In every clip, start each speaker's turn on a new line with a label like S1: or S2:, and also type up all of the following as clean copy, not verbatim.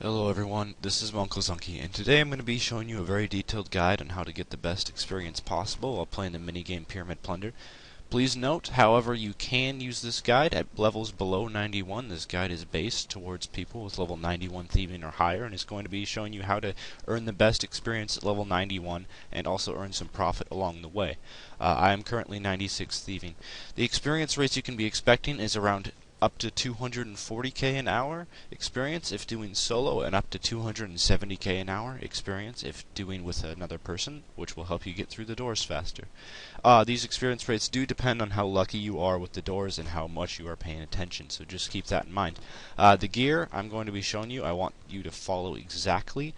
S1: Hello everyone, this is my Uncle Zunky, and today I'm going to be showing you a very detailed guide on how to get the best experience possible while playing the minigame Pyramid Plunder. Please note, however, you can use this guide at levels below 91. This guide is based towards people with level 91 thieving or higher, and is going to be showing you how to earn the best experience at level 91 and also earn some profit along the way. I am currently 96 thieving. The experience rates you can be expecting is around up to 240k an hour experience if doing solo, and up to 270k an hour experience if doing with another person, which will help you get through the doors faster. These experience rates do depend on how lucky you are with the doors and how much you are paying attention, so just keep that in mind. The gear I'm going to be showing you, I want you to follow exactly.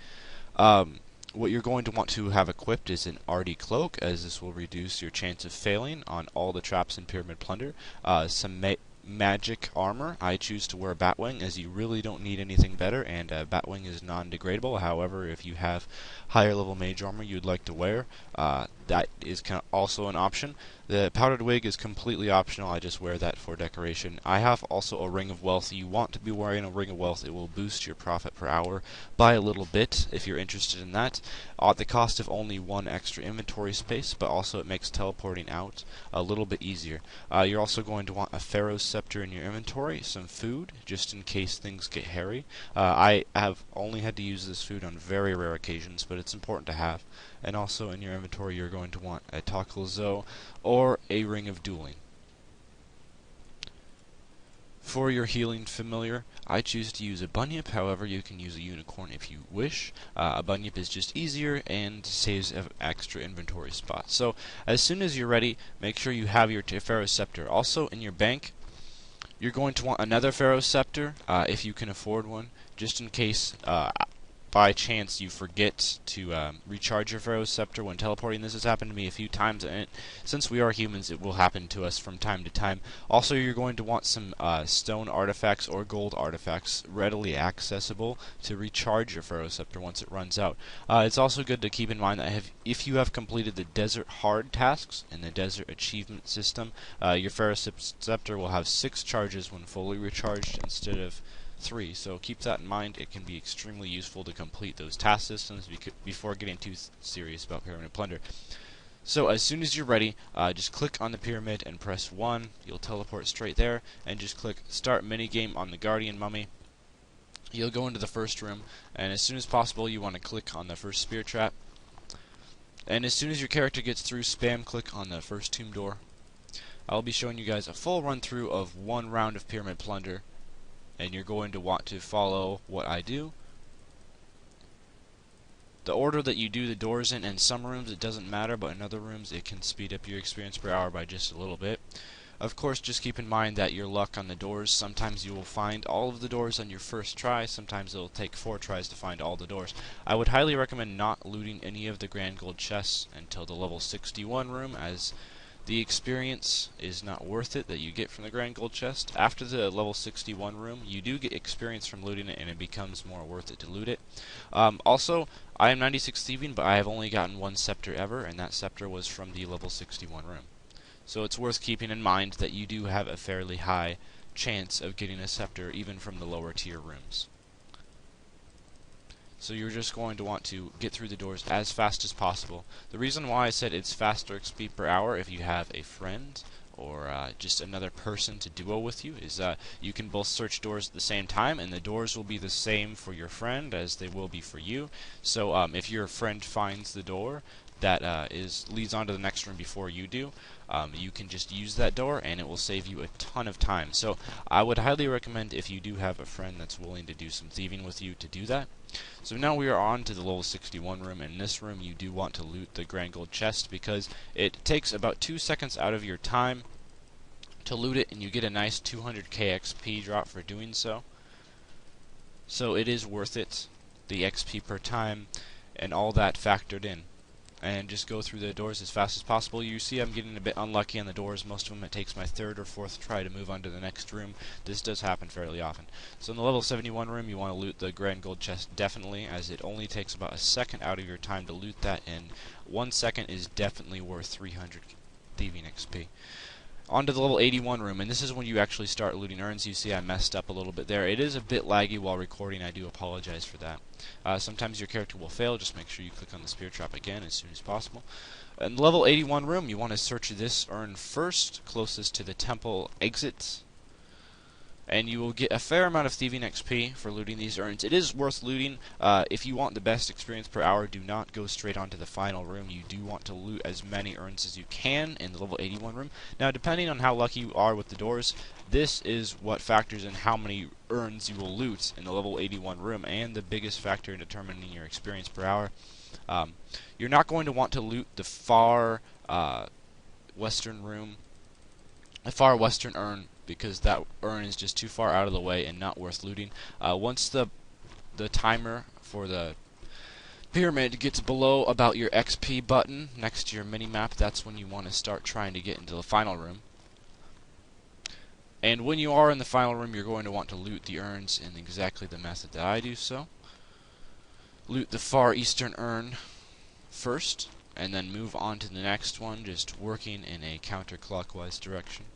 S1: What you're going to want to have equipped is an RD cloak, as this will reduce your chance of failing on all the traps in Pyramid Plunder. Some magic armor. I choose to wear Batwing, as you really don't need anything better, and Batwing is non-degradable. However, if you have higher level mage armor you'd like to wear, that is also an option. The powdered wig is completely optional. I just wear that for decoration. I have also a ring of wealth. You want to be wearing a ring of wealth. It will boost your profit per hour by a little bit if you're interested in that, at the cost of only one extra inventory space, but also it makes teleporting out a little bit easier. You're also going to want a pharaoh's scepter in your inventory, some food just in case things get hairy. I have only had to use this food on very rare occasions, but it's important to have. And also in your inventory you're going to want a Takilzo or a ring of dueling. For your healing familiar, I choose to use a bunyip. However, you can use a unicorn if you wish. A bunyip is just easier and saves an extra inventory spot. So as soon as you're ready, make sure you have your pharaoh's scepter. Also in your bank, you're going to want another pharaoh's scepter if you can afford one, just in case by chance you forget to recharge your pharaoh's scepter when teleporting. This has happened to me a few times, and since we are humans, it will happen to us from time to time. Also, you're going to want some stone artifacts or gold artifacts readily accessible to recharge your pharaoh's scepter once it runs out. It's also good to keep in mind that if you have completed the desert hard tasks in the desert achievement system, your pharaoh's scepter will have 6 charges when fully recharged instead of 3, so keep that in mind. It can be extremely useful to complete those task systems before getting too serious about Pyramid Plunder. So as soon as you're ready, just click on the pyramid and press 1. You'll teleport straight there, and just click Start Minigame on the Guardian Mummy. You'll go into the first room, and as soon as possible you want to click on the first spear trap. And as soon as your character gets through, spam click on the first tomb door. I'll be showing you guys a full run through of one round of Pyramid Plunder, and you're going to want to follow what I do. The order that you do the doors in some rooms it doesn't matter, but in other rooms it can speed up your experience per hour by just a little bit. Of course, just keep in mind that your luck on the doors, sometimes you will find all of the doors on your first try, sometimes it will take 4 tries to find all the doors. I would highly recommend not looting any of the grand gold chests until the level 61 room, as the experience is not worth it that you get from the grand gold chest. After the level 61 room, you do get experience from looting it, and it becomes more worth it to loot it. Also, I am 96 thieving, but I have only gotten 1 scepter ever, and that scepter was from the level 61 room. So it's worth keeping in mind that you do have a fairly high chance of getting a scepter even from the lower tier rooms. So you're just going to want to get through the doors as fast as possible. The reason why I said it's faster XP per hour if you have a friend or just another person to duo with you is you can both search doors at the same time, and the doors will be the same for your friend as they will be for you. So if your friend finds the door that leads on to the next room before you do, you can just use that door and it will save you a ton of time. So I would highly recommend, if you do have a friend that's willing to do some thieving with you, to do that. So now we are on to the level 61 room. In this room you do want to loot the grand gold chest, because it takes about 2 seconds out of your time to loot it, and you get a nice 200k XP drop for doing so. So it is worth it, the XP per time and all that factored in. And just go through the doors as fast as possible. You see I'm getting a bit unlucky on the doors. Most of them it takes my 3rd or 4th try to move on to the next room. This does happen fairly often. So in the level 71 room you want to loot the grand gold chest definitely, as it only takes about a second out of your time to loot that, and 1 second is definitely worth 300 thieving XP. On to the level 81 room, and this is when you actually start looting urns. You see I messed up a little bit there. It is a bit laggy while recording. I do apologize for that. Sometimes your character will fail. Just make sure you click on the spear trap again as soon as possible. In the level 81 room, you want to search this urn first, closest to the temple exits. And you will get a fair amount of thieving XP for looting these urns. It is worth looting. If you want the best experience per hour, do not go straight onto the final room. You do want to loot as many urns as you can in the level 81 room. Now, depending on how lucky you are with the doors, this is what factors in how many urns you will loot in the level 81 room, and the biggest factor in determining your experience per hour. You're not going to want to loot the far western room, the far western urn, because that urn is just too far out of the way and not worth looting. Once the timer for the pyramid gets below about your XP button next to your mini-map, that's when you want to start trying to get into the final room. And when you are in the final room, you're going to want to loot the urns in exactly the method that I do so. Loot the far eastern urn first, and then move on to the next one, just working in a counterclockwise direction.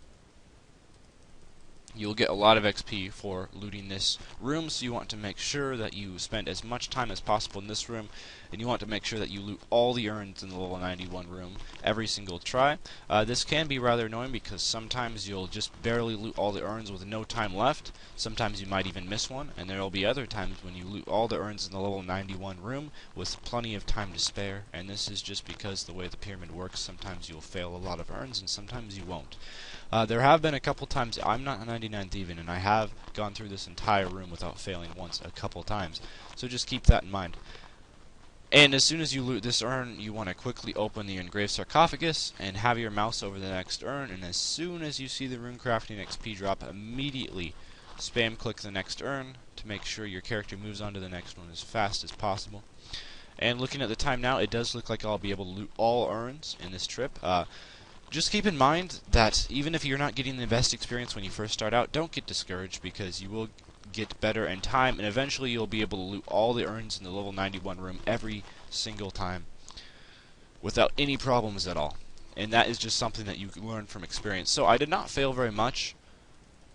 S1: You'll get a lot of XP for looting this room, so you want to make sure that you spend as much time as possible in this room, and you want to make sure that you loot all the urns in the level 91 room every single try. This can be rather annoying because sometimes you'll just barely loot all the urns with no time left. Sometimes you might even miss one, and there will be other times when you loot all the urns in the level 91 room with plenty of time to spare, and this is just because the way the pyramid works. Sometimes you'll fail a lot of urns, and sometimes you won't. There have been a couple times, I'm not a 99 thieving, and I have gone through this entire room without failing once a couple times, so just keep that in mind. And as soon as you loot this urn, you want to quickly open the engraved sarcophagus and have your mouse over the next urn, and as soon as you see the rune crafting XP drop, immediately spam click the next urn to make sure your character moves on to the next one as fast as possible. And looking at the time now, it does look like I'll be able to loot all urns in this trip. Just keep in mind that even if you're not getting the best experience when you first start out, don't get discouraged, because you will get better in time, and eventually you'll be able to loot all the urns in the level 91 room every single time without any problems at all. And that is just something that you learn from experience. So I did not fail very much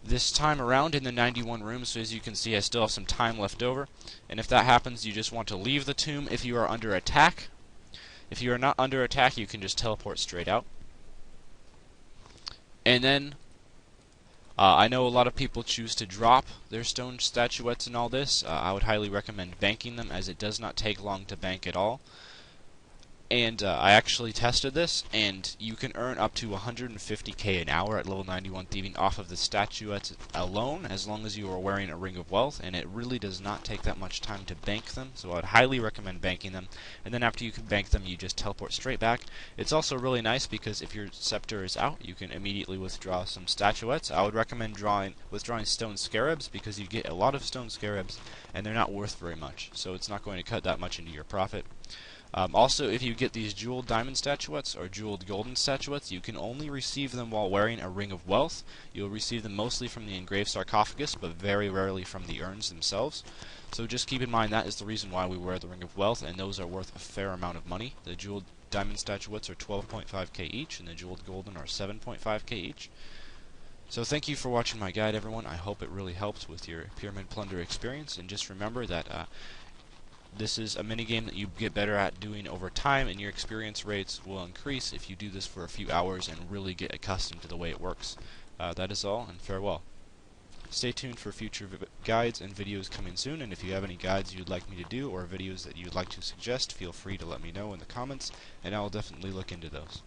S1: this time around in the 91 room, so as you can see I still have some time left over, and if that happens, you just want to leave the tomb if you are under attack. If you are not under attack, you can just teleport straight out. And then, I know a lot of people choose to drop their stone statuettes and all this. I would highly recommend banking them, as it does not take long to bank at all. And I actually tested this, and you can earn up to 150k an hour at level 91 thieving off of the statuettes alone, as long as you are wearing a ring of wealth, and it really does not take that much time to bank them, so I'd highly recommend banking them. And then after you can bank them, you just teleport straight back. It's also really nice because if your scepter is out, you can immediately withdraw some statuettes. I would recommend withdrawing stone scarabs, because you get a lot of stone scarabs, and they're not worth very much, so it's not going to cut that much into your profit. Also, if you get these jeweled diamond statuettes or jeweled golden statuettes, you can only receive them while wearing a ring of wealth. You'll receive them mostly from the engraved sarcophagus, but very rarely from the urns themselves. So just keep in mind that is the reason why we wear the ring of wealth, and those are worth a fair amount of money. The jeweled diamond statuettes are 12.5k each, and the jeweled golden are 7.5k each. So thank you for watching my guide, everyone. I hope it really helps with your Pyramid Plunder experience, and just remember that this is a minigame that you get better at doing over time, and your experience rates will increase if you do this for a few hours and really get accustomed to the way it works. That is all, and farewell. Stay tuned for future guides and videos coming soon, and if you have any guides you'd like me to do or videos that you'd like to suggest, feel free to let me know in the comments, and I'll definitely look into those.